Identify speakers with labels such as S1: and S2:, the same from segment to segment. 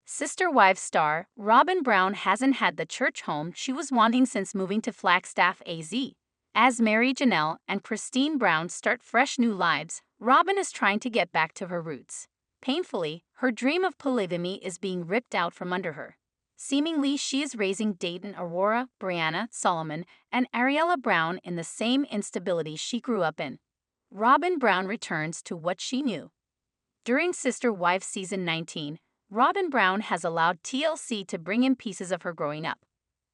S1: Sister Wives star Robyn Brown hasn't had the church home she was wanting since moving to Flagstaff, AZ. As Meri and Christine Brown start fresh new lives, Robyn is trying to get back to her roots. Painfully, her dream of polygamy is being ripped out from under her. Seemingly, she is raising Dayton Aurora, Brianna, Solomon, and Ariella Brown in the same instability she grew up in. Robyn Brown returns to what she knew. During Sister Wives Season 19, Robyn Brown has allowed TLC to bring in pieces of her growing up.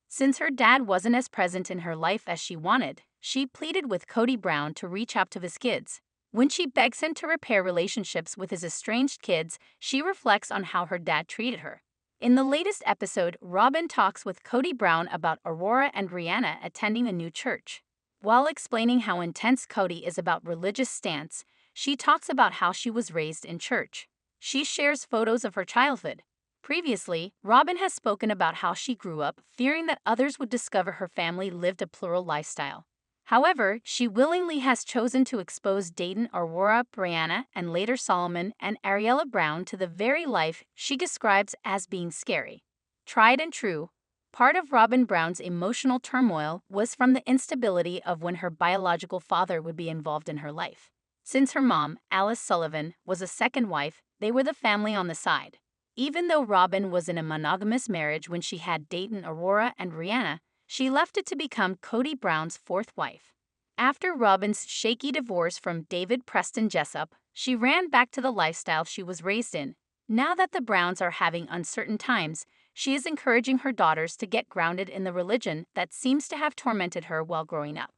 S1: Since her dad wasn't as present in her life as she wanted, she pleaded with Kody Brown to reach out to his kids. When she begs him to repair relationships with his estranged kids, she reflects on how her dad treated her. In the latest episode, Robyn talks with Kody Brown about Aurora and Brianna attending a new church. While explaining how intense Kody is about religious stance, she talks about how she was raised in church. She shares photos of her childhood. Previously, Robyn has spoken about how she grew up fearing that others would discover her family lived a plural lifestyle. However, she willingly has chosen to expose Dayton, Aurora, Brianna, and later Solomon and Ariella Brown to the very life she describes as being scary. Tried and true, part of Robyn Brown's emotional turmoil was from the instability of when her biological father would be involved in her life. Since her mom, Alice Sullivan, was a second wife, they were the family on the side. Even though Robyn was in a monogamous marriage when she had Dayton, Aurora, and Brianna, she left it to become Kody Brown's fourth wife. After Robyn's shaky divorce from David Preston Jessup, she ran back to the lifestyle she was raised in. Now that the Browns are having uncertain times, she is encouraging her daughters to get grounded in the religion that seems to have tormented her while growing up.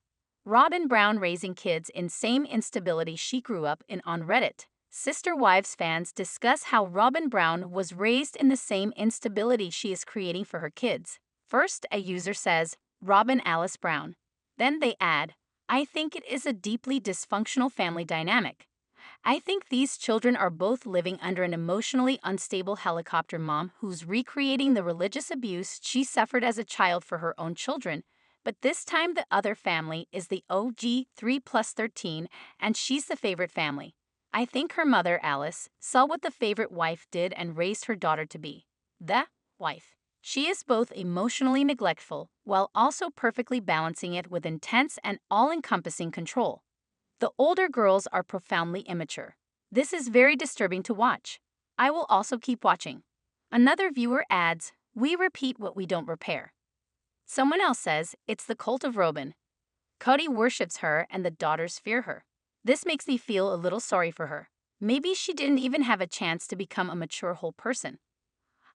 S1: Robyn Brown raising kids in same instability she grew up in. On Reddit, Sister Wives fans discuss how Robyn Brown was raised in the same instability she is creating for her kids. First, a user says, Robyn Alice Brown. Then they add, I think it is a deeply dysfunctional family dynamic. I think these children are both living under an emotionally unstable helicopter mom who's recreating the religious abuse she suffered as a child for her own children. But this time the other family is the OG 3+13 and she's the favorite family. I think her mother, Alice, saw what the favorite wife did and raised her daughter to be the wife. She is both emotionally neglectful while also perfectly balancing it with intense and all-encompassing control. The older girls are profoundly immature. This is very disturbing to watch. I will also keep watching. Another viewer adds, we repeat what we don't repair. Someone else says, it's the cult of Robyn. Kody worships her and the daughters fear her. This makes me feel a little sorry for her. Maybe she didn't even have a chance to become a mature whole person.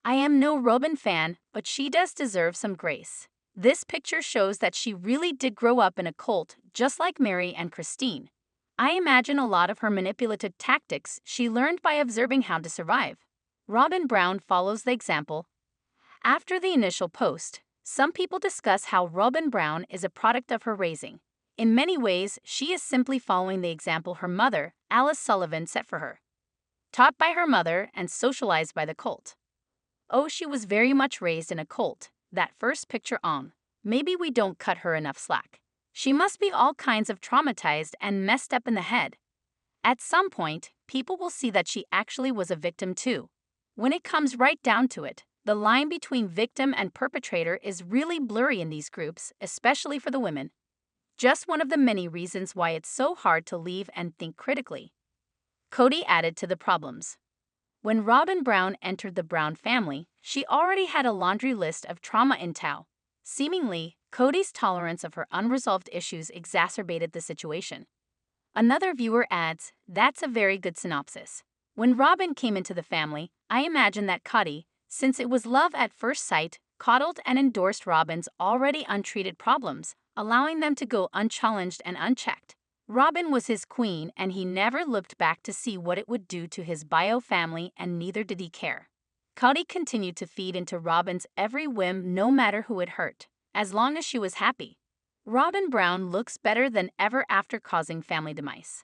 S1: I am no Robyn fan, but she does deserve some grace. This picture shows that she really did grow up in a cult, just like Meri and Christine. I imagine a lot of her manipulative tactics she learned by observing how to survive. Robyn Brown follows the example. After the initial post, some people discuss how Robyn Brown is a product of her raising. In many ways, she is simply following the example her mother, Alice Sullivan, set for her. Taught by her mother and socialized by the cult. Oh, she was very much raised in a cult. That first picture on. Maybe we don't cut her enough slack. She must be all kinds of traumatized and messed up in the head. At some point, people will see that she actually was a victim too. When it comes right down to it, the line between victim and perpetrator is really blurry in these groups, especially for the women. Just one of the many reasons why it's so hard to leave and think critically. Kody added to the problems. When Robyn Brown entered the Brown family, she already had a laundry list of trauma in tow. Seemingly, Kody's tolerance of her unresolved issues exacerbated the situation. Another viewer adds, that's a very good synopsis. When Robyn came into the family, I imagine that Kody, since it was love at first sight, coddled and endorsed Robyn's already untreated problems, allowing them to go unchallenged and unchecked. Robyn was his queen and he never looked back to see what it would do to his bio family, and neither did he care. Kody continued to feed into Robyn's every whim no matter who it hurt, as long as she was happy. Robyn Brown looks better than ever after causing family demise.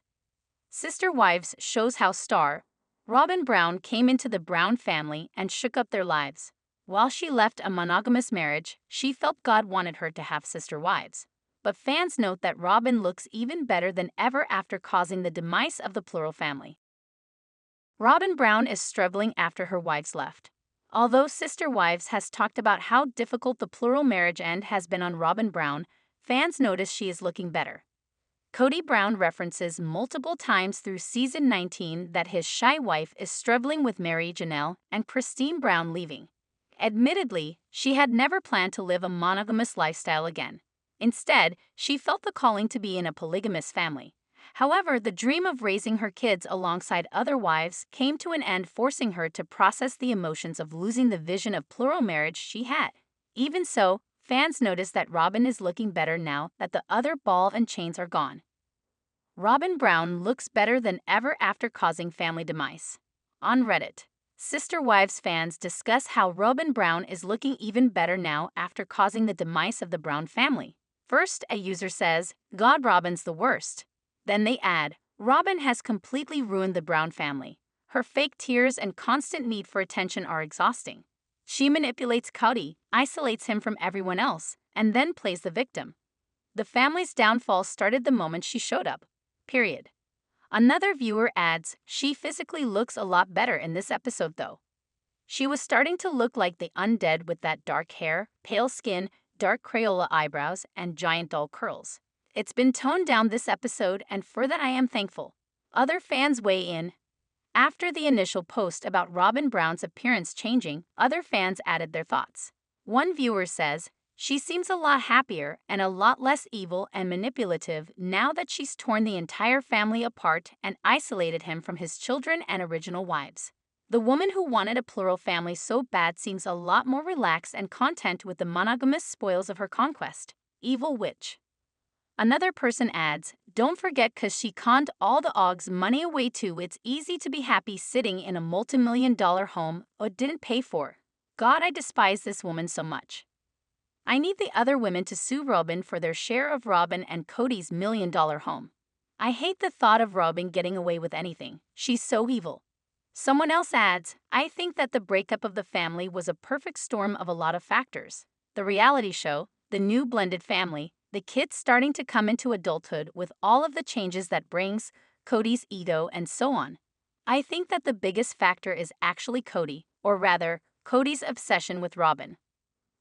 S1: Sister Wives shows how star Robyn Brown came into the Brown family and shook up their lives. While she left a monogamous marriage, she felt God wanted her to have sister wives. But fans note that Robyn looks even better than ever after causing the demise of the plural family. Robyn Brown is struggling after her wives left. Although Sister Wives has talked about how difficult the plural marriage end has been on Robyn Brown, fans notice she is looking better. Kody Brown references multiple times through season 19 that his shy wife is struggling with Meri and Christine Brown leaving. Admittedly, she had never planned to live a monogamous lifestyle again. Instead, she felt the calling to be in a polygamous family. However, the dream of raising her kids alongside other wives came to an end, forcing her to process the emotions of losing the vision of plural marriage she had. Even so, fans notice that Robyn is looking better now that the other ball and chains are gone. Robyn Brown looks better than ever after causing family demise. On Reddit, Sister Wives fans discuss how Robyn Brown is looking even better now after causing the demise of the Brown family. First, a user says, "God, Robyn's the worst." Then they add, "Robyn has completely ruined the Brown family. Her fake tears and constant need for attention are exhausting. She manipulates Kody, isolates him from everyone else, and then plays the victim. The family's downfall started the moment she showed up. Period." Another viewer adds, "She physically looks a lot better in this episode though. She was starting to look like the undead with that dark hair, pale skin, dark Crayola eyebrows, and giant dull curls. It's been toned down this episode, and for that I am thankful." Other fans weigh in. After the initial post about Robyn Brown's appearance changing, other fans added their thoughts. One viewer says, "She seems a lot happier and a lot less evil and manipulative now that she's torn the entire family apart and isolated him from his children and original wives. The woman who wanted a plural family so bad seems a lot more relaxed and content with the monogamous spoils of her conquest." Evil Witch. Another person adds, "Don't forget, 'cause she conned all the Oggs money away too. It's easy to be happy sitting in a multi-million-dollar home or didn't pay for. God, I despise this woman so much. I need the other women to sue Robyn for their share of Robyn and Kody's $1 million home. I hate the thought of Robyn getting away with anything. She's so evil." Someone else adds, "I think that the breakup of the family was a perfect storm of a lot of factors. The reality show, the new blended family, the kids starting to come into adulthood with all of the changes that brings, Kody's ego, and so on. I think that the biggest factor is actually Kody, or rather, Kody's obsession with Robyn.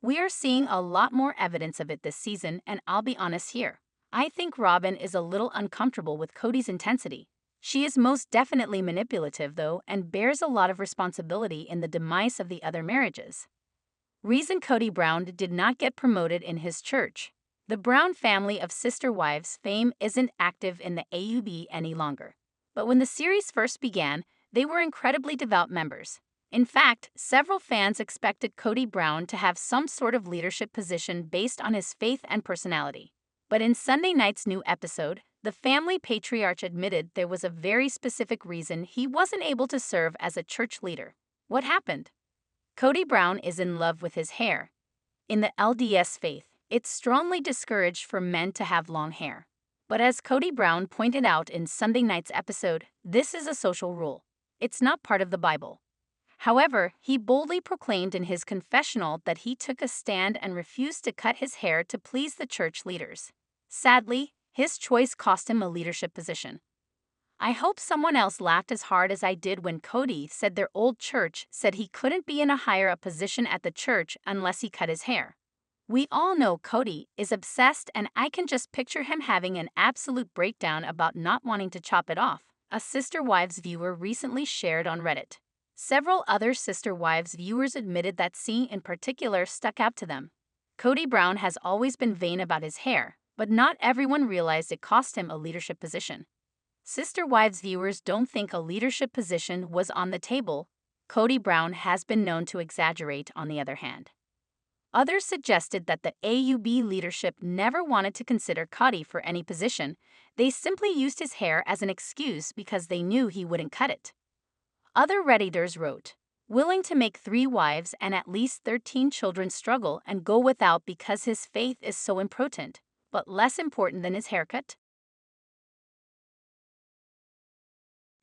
S1: We are seeing a lot more evidence of it this season, and I'll be honest here. I think Robyn is a little uncomfortable with Kody's intensity. She is most definitely manipulative, though, and bears a lot of responsibility in the demise of the other marriages." Reason Kody Brown did not get promoted in his church. The Brown family of Sister Wives fame isn't active in the AUB any longer. But when the series first began, they were incredibly devout members. In fact, several fans expected Kody Brown to have some sort of leadership position based on his faith and personality. But in Sunday night's new episode, the family patriarch admitted there was a very specific reason he wasn't able to serve as a church leader. What happened? Kody Brown is in love with his hair. In the LDS faith, it's strongly discouraged for men to have long hair. But as Kody Brown pointed out in Sunday night's episode, this is a social rule. It's not part of the Bible. However, he boldly proclaimed in his confessional that he took a stand and refused to cut his hair to please the church leaders. Sadly, his choice cost him a leadership position. I hope someone else laughed as hard as I did when Kody said their old church said he couldn't be in a higher position at the church unless he cut his hair. We all know Kody is obsessed, and I can just picture him having an absolute breakdown about not wanting to chop it off, a Sister Wives viewer recently shared on Reddit. Several other Sister Wives viewers admitted that scene in particular stuck out to them. Kody Brown has always been vain about his hair, but not everyone realized it cost him a leadership position. Sister Wives viewers don't think a leadership position was on the table. Kody Brown has been known to exaggerate, on the other hand. Others suggested that the AUB leadership never wanted to consider Kody for any position. They simply used his hair as an excuse because they knew he wouldn't cut it. Other Redditors wrote, "Willing to make 3 wives and at least 13 children struggle and go without because his faith is so important, but less important than his haircut?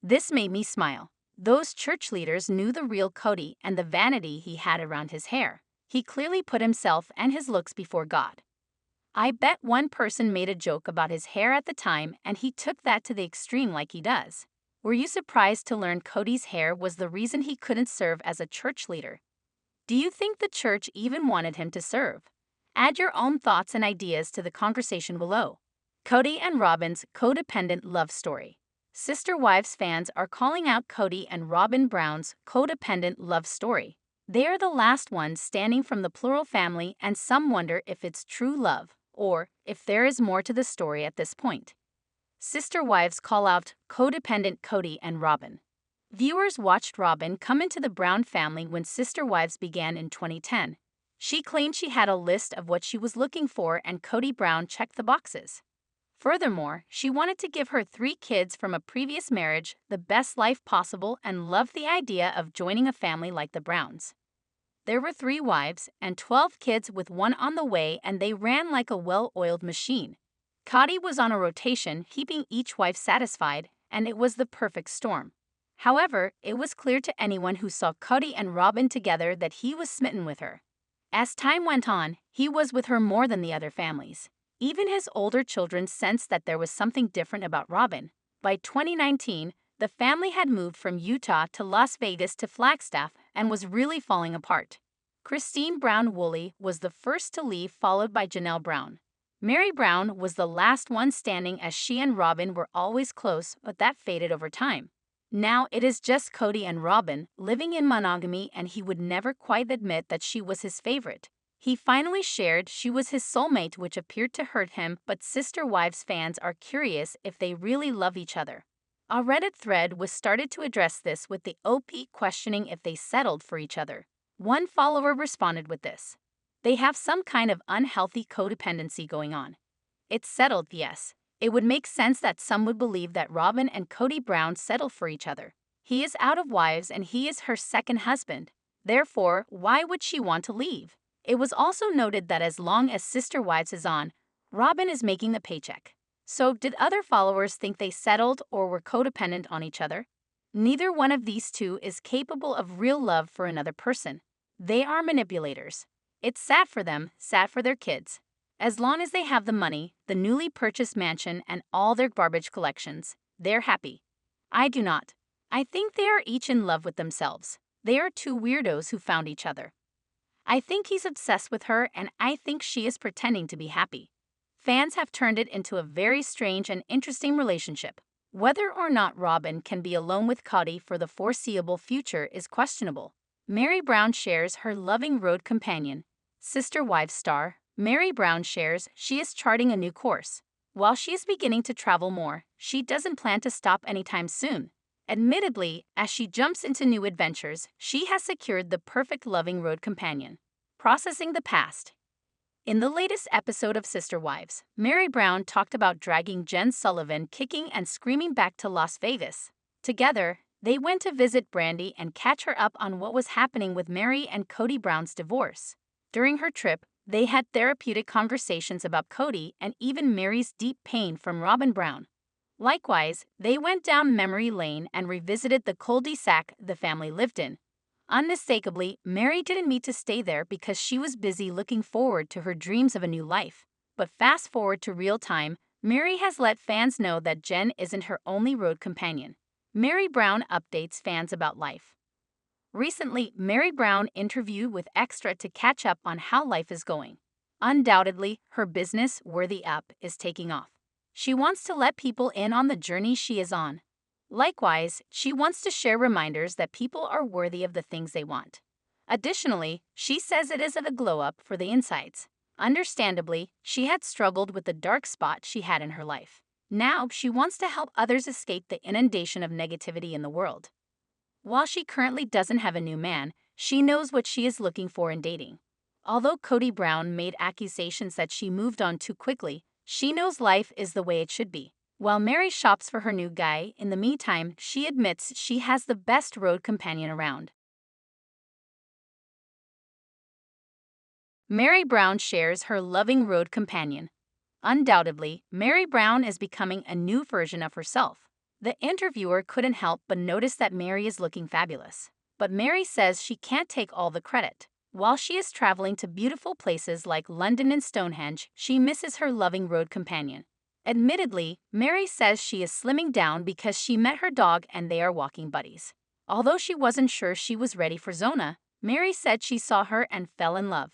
S1: This made me smile. Those church leaders knew the real Kody and the vanity he had around his hair. He clearly put himself and his looks before God. I bet one person made a joke about his hair at the time and he took that to the extreme like he does. Were you surprised to learn Kody's hair was the reason he couldn't serve as a church leader? Do you think the church even wanted him to serve? Add your own thoughts and ideas to the conversation below. Cody and Robyn's codependent love story. Sister Wives fans are calling out Cody and Robyn Brown's codependent love story. They are the last ones standing from the plural family, and some wonder if it's true love, or if there is more to the story at this point. Sister Wives call out codependent Cody and Robyn. Viewers watched Robyn come into the Brown family when Sister Wives began in 2010. She claimed she had a list of what she was looking for, and Cody Brown checked the boxes. Furthermore, she wanted to give her 3 kids from a previous marriage the best life possible and loved the idea of joining a family like the Browns. There were 3 wives and 12 kids with one on the way, and they ran like a well-oiled machine. Cody was on a rotation, keeping each wife satisfied, and it was the perfect storm. However, it was clear to anyone who saw Cody and Robyn together that he was smitten with her. As time went on, he was with her more than the other families. Even his older children sensed that there was something different about Robyn. By 2019, the family had moved from Utah to Las Vegas to Flagstaff and was really falling apart. Christine Brown Woolley was the first to leave, followed by Janelle Brown. Meri Brown was the last one standing, as she and Robyn were always close, but that faded over time. Now it is just Cody and Robyn living in monogamy, and he would never quite admit that she was his favorite. He finally shared she was his soulmate, which appeared to hurt him, but Sister Wives fans are curious if they really love each other. A Reddit thread was started to address this, with the OP questioning if they settled for each other. One follower responded with this: "They have some kind of unhealthy codependency going on. It's settled, yes. It would make sense that some would believe that Robyn and Cody Brown settled for each other. He is out of wives and he is her second husband. Therefore, why would she want to leave?" It was also noted that as long as Sister Wives is on, Robyn is making the paycheck. So did other followers think they settled or were codependent on each other? Neither one of these two is capable of real love for another person. They are manipulators. It's sad for them, sad for their kids. As long as they have the money, the newly purchased mansion, and all their garbage collections, they're happy. I do not. I think they are each in love with themselves. They are 2 weirdos who found each other. I think he's obsessed with her, and I think she is pretending to be happy. Fans have turned it into a very strange and interesting relationship. Whether or not Robyn can be alone with Cody for the foreseeable future is questionable. Meri Brown shares her loving road companion. Sister Wives star Meri Brown shares she is charting a new course. While she is beginning to travel more, she doesn't plan to stop anytime soon. Admittedly, as she jumps into new adventures, she has secured the perfect loving road companion. Processing the past. In the latest episode of Sister Wives, Meri Brown talked about dragging Jen Sullivan kicking and screaming back to Las Vegas. Together, they went to visit Brandy and catch her up on what was happening with Meri and Cody Brown's divorce. During her trip, they had therapeutic conversations about Cody and even Meri's deep pain from Robyn Brown. Likewise, they went down memory lane and revisited the cul-de-sac the family lived in. Unmistakably, Meri didn't mean to stay there because she was busy looking forward to her dreams of a new life. But fast forward to real time, Meri has let fans know that Jen isn't her only road companion. Meri Brown updates fans about life. Recently, Meri Brown interviewed with Extra to catch up on how life is going. Undoubtedly, her business, Worthy Up, is taking off. She wants to let people in on the journey she is on. Likewise, she wants to share reminders that people are worthy of the things they want. Additionally, she says it isn't a glow-up for the insides. Understandably, she had struggled with the dark spot she had in her life. Now, she wants to help others escape the inundation of negativity in the world. While she currently doesn't have a new man, she knows what she is looking for in dating. Although Cody Brown made accusations that she moved on too quickly, she knows life is the way it should be. While Meri shops for her new guy, in the meantime, she admits she has the best road companion around. Meri Brown shares her loving road companion. Undoubtedly, Meri Brown is becoming a new version of herself. The interviewer couldn't help but notice that Meri is looking fabulous. But Meri says she can't take all the credit. While she is traveling to beautiful places like London and Stonehenge, she misses her loving road companion. Admittedly, Meri says she is slimming down because she met her dog and they are walking buddies. Although she wasn't sure she was ready for Zona, Meri said she saw her and fell in love.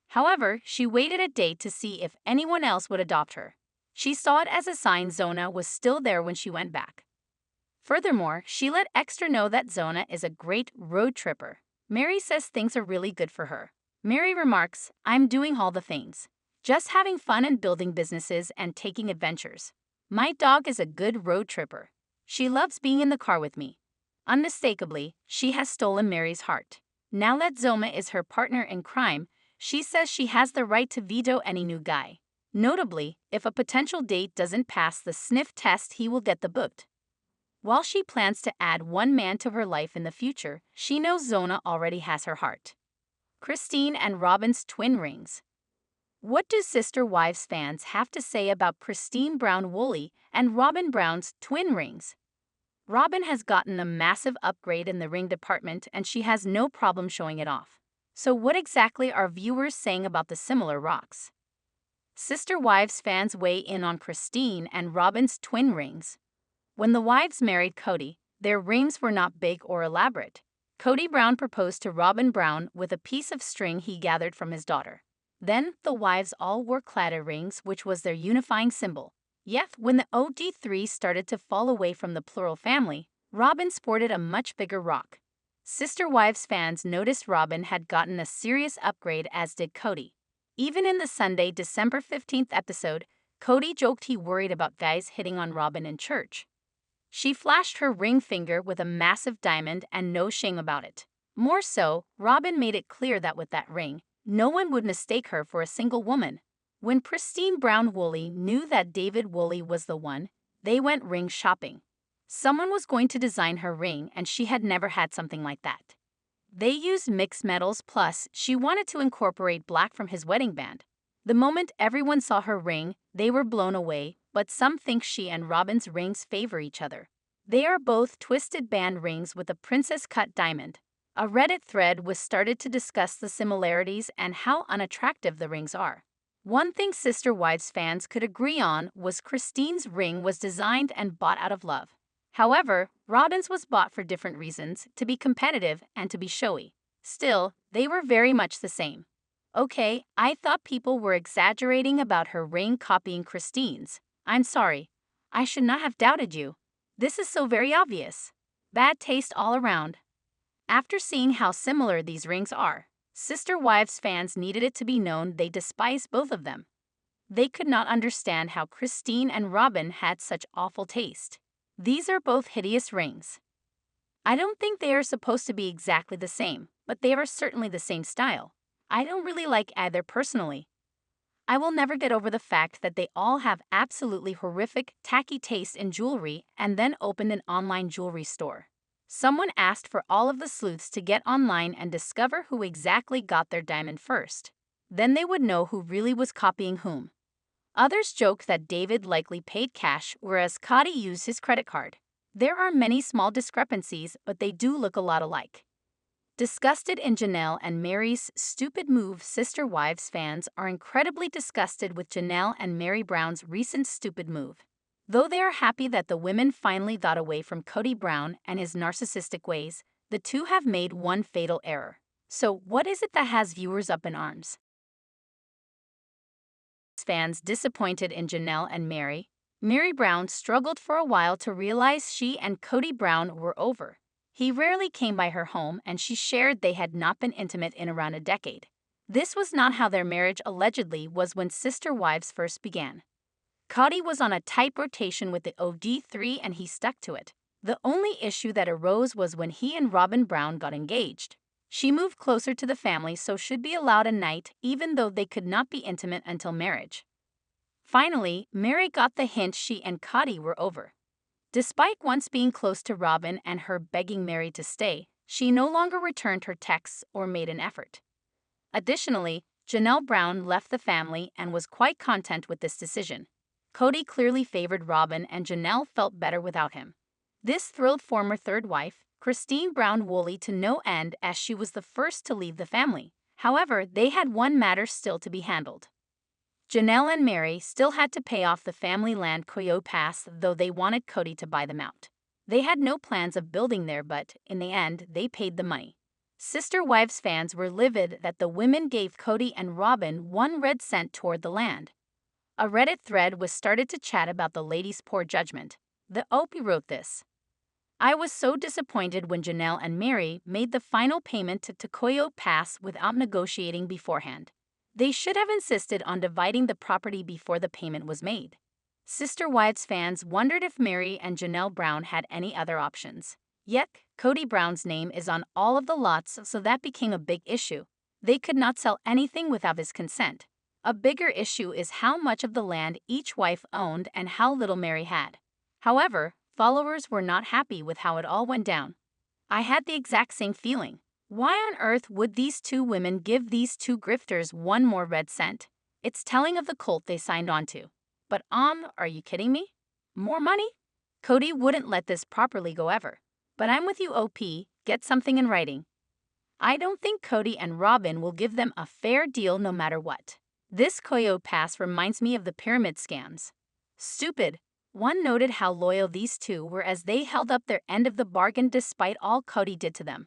S1: However, she waited a day to see if anyone else would adopt her. She saw it as a sign Zona was still there when she went back. Furthermore, she let Extra know that Zona is a great road tripper. Meri says things are really good for her. Meri remarks, "I'm doing all the things. Just having fun and building businesses and taking adventures. My dog is a good road tripper. She loves being in the car with me." Unmistakably, she has stolen Meri's heart. Now that Zoma is her partner in crime, she says she has the right to veto any new guy. Notably, if a potential date doesn't pass the sniff test, he will get the boot. While she plans to add one man to her life in the future, she knows Zona already has her heart. Christine and Robyn's twin rings. What do Sister Wives fans have to say about Christine Brown Woolley and Robyn Brown's twin rings? Robyn has gotten a massive upgrade in the ring department and she has no problem showing it off. So what exactly are viewers saying about the similar rocks? Sister Wives fans weigh in on Christine and Robyn's twin rings. When the wives married Cody, their rings were not big or elaborate. Cody Brown proposed to Robyn Brown with a piece of string he gathered from his daughter. Then, the wives all wore cladded rings, which was their unifying symbol. Yet, when the OG3 started to fall away from the plural family, Robyn sported a much bigger rock. Sister Wives fans noticed Robyn had gotten a serious upgrade, as did Cody. Even in the Sunday, December 15th episode, Cody joked he worried about guys hitting on Robyn in church. She flashed her ring finger with a massive diamond and no shame about it. More so, Robyn made it clear that with that ring, no one would mistake her for a single woman. When Christine Brown Woolley knew that David Woolley was the one, they went ring shopping. Someone was going to design her ring and she had never had something like that. They used mixed metals, plus she wanted to incorporate black from his wedding band. The moment everyone saw her ring, they were blown away, but some think she and Robyn's rings favor each other. They are both twisted band rings with a princess-cut diamond. A Reddit thread was started to discuss the similarities and how unattractive the rings are. One thing Sister Wives fans could agree on was Christine's ring was designed and bought out of love. However, Robyn's was bought for different reasons, to be competitive and to be showy. Still, they were very much the same. Okay, I thought people were exaggerating about her ring copying Christine's. I'm sorry. I should not have doubted you. This is so very obvious. Bad taste all around. After seeing how similar these rings are, Sister Wives fans needed it to be known they despise both of them. They could not understand how Christine and Robyn had such awful taste. These are both hideous rings. I don't think they are supposed to be exactly the same, but they are certainly the same style. I don't really like either personally. I will never get over the fact that they all have absolutely horrific, tacky taste in jewelry and then opened an online jewelry store. Someone asked for all of the sleuths to get online and discover who exactly got their diamond first. Then they would know who really was copying whom. Others joke that David likely paid cash, whereas Cody used his credit card. There are many small discrepancies, but they do look a lot alike. Disgusted in Janelle and Meri's stupid move, Sister Wives fans are incredibly disgusted with Janelle and Meri Brown's recent stupid move. Though they are happy that the women finally got away from Cody Brown and his narcissistic ways, the two have made one fatal error. So, what is it that has viewers up in arms? Fans disappointed in Janelle and Meri. Meri Brown struggled for a while to realize she and Cody Brown were over. He rarely came by her home and she shared they had not been intimate in around a decade. This was not how their marriage allegedly was when Sister Wives first began. Cody was on a tight rotation with the OG3 and he stuck to it. The only issue that arose was when he and Robyn Brown got engaged. She moved closer to the family so should be allowed a night even though they could not be intimate until marriage. Finally, Meri got the hint she and Cody were over. Despite once being close to Robyn and her begging Meri to stay, she no longer returned her texts or made an effort. Additionally, Janelle Brown left the family and was quite content with this decision. Cody clearly favored Robyn and Janelle felt better without him. This thrilled former third wife, Christine Brown Woolley, to no end as she was the first to leave the family. However, they had one matter still to be handled. Janelle and Meri still had to pay off the family land Coyote Pass, though they wanted Cody to buy them out. They had no plans of building there, but in the end, they paid the money. Sister Wives fans were livid that the women gave Cody and Robyn one red cent toward the land. A Reddit thread was started to chat about the ladies' poor judgment. The OP wrote this. I was so disappointed when Janelle and Meri made the final payment to Coyo Pass without negotiating beforehand. They should have insisted on dividing the property before the payment was made. Sister Wives fans wondered if Meri and Janelle Brown had any other options. Yet, Cody Brown's name is on all of the lots, so that became a big issue. They could not sell anything without his consent. A bigger issue is how much of the land each wife owned and how little Meri had. However, followers were not happy with how it all went down. I had the exact same feeling. Why on earth would these two women give these two grifters one more red cent? It's telling of the cult they signed on to. But are you kidding me? More money? Cody wouldn't let this properly go ever. But I'm with you, OP, get something in writing. I don't think Cody and Robyn will give them a fair deal no matter what. This Coyo Pass reminds me of the pyramid scams. Stupid. One noted how loyal these two were as they held up their end of the bargain despite all Cody did to them.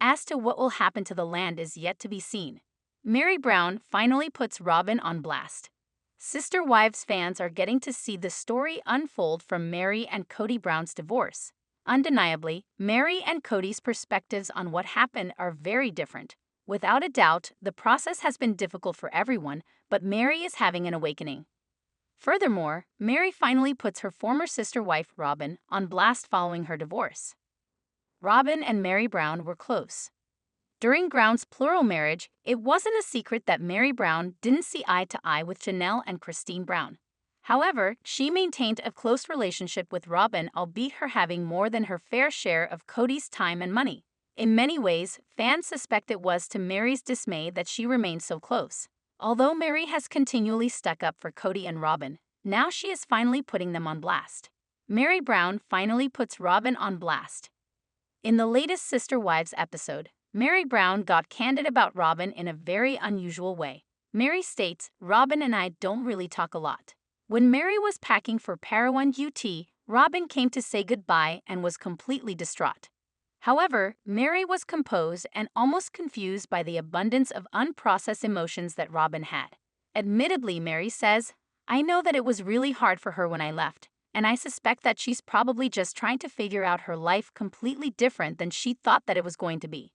S1: As to what will happen to the land is yet to be seen. Meri Brown finally puts Robyn on blast. Sister Wives fans are getting to see the story unfold from Meri and Cody Brown's divorce. Undeniably, Meri and Cody's perspectives on what happened are very different. Without a doubt, the process has been difficult for everyone, but Meri is having an awakening. Furthermore, Meri finally puts her former sister wife, Robyn, on blast following her divorce. Robyn and Meri Brown were close. During Brown's plural marriage, it wasn't a secret that Meri Brown didn't see eye to eye with Janelle and Christine Brown. However, she maintained a close relationship with Robyn, albeit her having more than her fair share of Cody's time and money. In many ways, fans suspect it was to Meri's dismay that she remained so close. Although Meri has continually stuck up for Cody and Robyn, now she is finally putting them on blast. Meri Brown finally puts Robyn on blast. In the latest Sister Wives episode, Meri Brown got candid about Robyn in a very unusual way. Meri states, Robyn and I don't really talk a lot. When Meri was packing for Parowan UT, Robyn came to say goodbye and was completely distraught. However, Meri was composed and almost confused by the abundance of unprocessed emotions that Robyn had. Admittedly, Meri says, I know that it was really hard for her when I left, and I suspect that she's probably just trying to figure out her life completely different than she thought that it was going to be.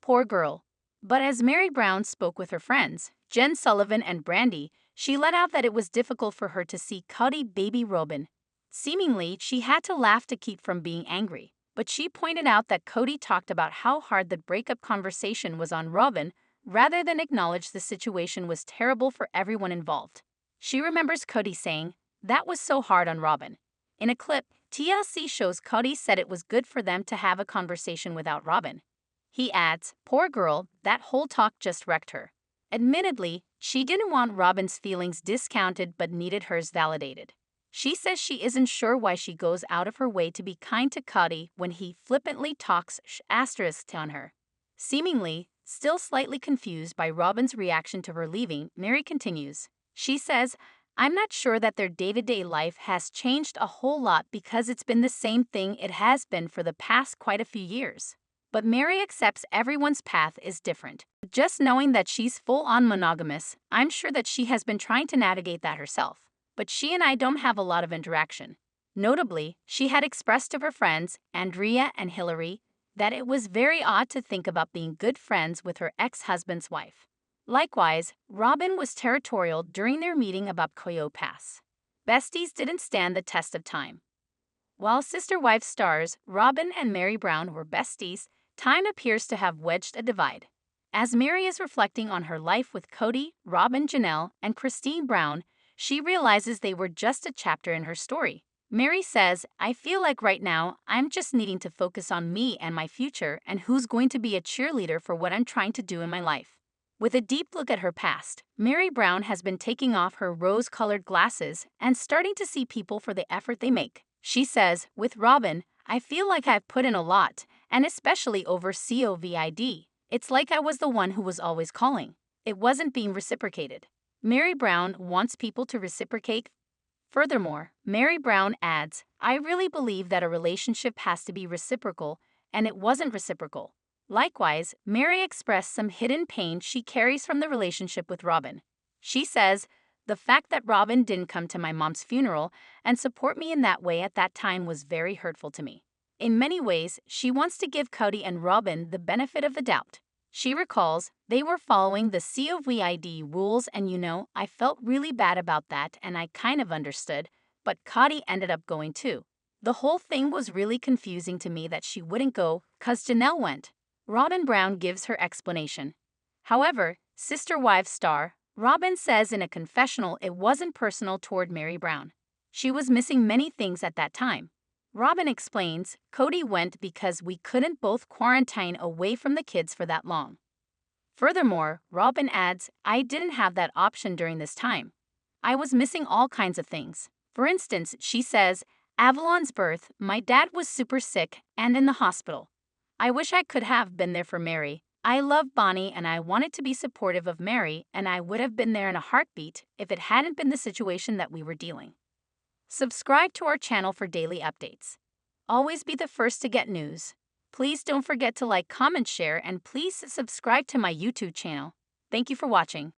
S1: Poor girl. But as Meri Brown spoke with her friends, Jen Sullivan and Brandy, she let out that it was difficult for her to see Cody baby Robyn. Seemingly, she had to laugh to keep from being angry. But she pointed out that Cody talked about how hard the breakup conversation was on Robyn, rather than acknowledge the situation was terrible for everyone involved. She remembers Cody saying, that was so hard on Robyn. In a clip, TLC shows Cody said it was good for them to have a conversation without Robyn. He adds, poor girl, that whole talk just wrecked her. Admittedly, she didn't want Robyn's feelings discounted but needed hers validated. She says she isn't sure why she goes out of her way to be kind to Cody when he flippantly talks on her. Seemingly, still slightly confused by Robyn's reaction to her leaving, Meri continues. She says, I'm not sure that their day-to-day life has changed a whole lot because it's been the same thing it has been for the past quite a few years. But Meri accepts everyone's path is different. Just knowing that she's full-on monogamous, I'm sure that she has been trying to navigate that herself. But she and I don't have a lot of interaction. Notably, she had expressed to her friends, Andrea and Hillary, that it was very odd to think about being good friends with her ex-husband's wife. Likewise, Robyn was territorial during their meeting about Coyo Pass. Besties didn't stand the test of time. While Sister Wives stars Robyn and Meri Brown were besties, time appears to have wedged a divide. As Meri is reflecting on her life with Cody, Robyn, Janelle, and Christine Brown, she realizes they were just a chapter in her story. Meri says, I feel like right now, I'm just needing to focus on me and my future and who's going to be a cheerleader for what I'm trying to do in my life. With a deep look at her past, Meri Brown has been taking off her rose-colored glasses and starting to see people for the effort they make. She says, with Robyn, I feel like I've put in a lot, and especially over COVID. It's like I was the one who was always calling. It wasn't being reciprocated. Meri Brown wants people to reciprocate. Furthermore, Meri Brown adds, I really believe that a relationship has to be reciprocal, and it wasn't reciprocal. Likewise, Meri expressed some hidden pain she carries from the relationship with Robyn. She says, "The fact that Robyn didn't come to my mom's funeral and support me in that way at that time was very hurtful to me." In many ways, she wants to give Cody and Robyn the benefit of the doubt. She recalls, "They were following the COVID rules and I felt really bad about that and I kind of understood, but Cody ended up going too. The whole thing was really confusing to me that she wouldn't go, 'cause Janelle went." Robyn Brown gives her explanation. However, Sister Wives star Robyn says in a confessional it wasn't personal toward Meri Brown. She was missing many things at that time. Robyn explains, "Cody went because we couldn't both quarantine away from the kids for that long." Furthermore, Robyn adds, "I didn't have that option during this time. I was missing all kinds of things." For instance, she says, "Avalon's birth, my dad was super sick and in the hospital. I wish I could have been there for Meri. I love Bonnie and I wanted to be supportive of Meri, and I would have been there in a heartbeat if it hadn't been the situation that we were dealing." Subscribe to our channel for daily updates. Always be the first to get news. Please don't forget to like, comment, share, and please subscribe to my YouTube channel. Thank you for watching.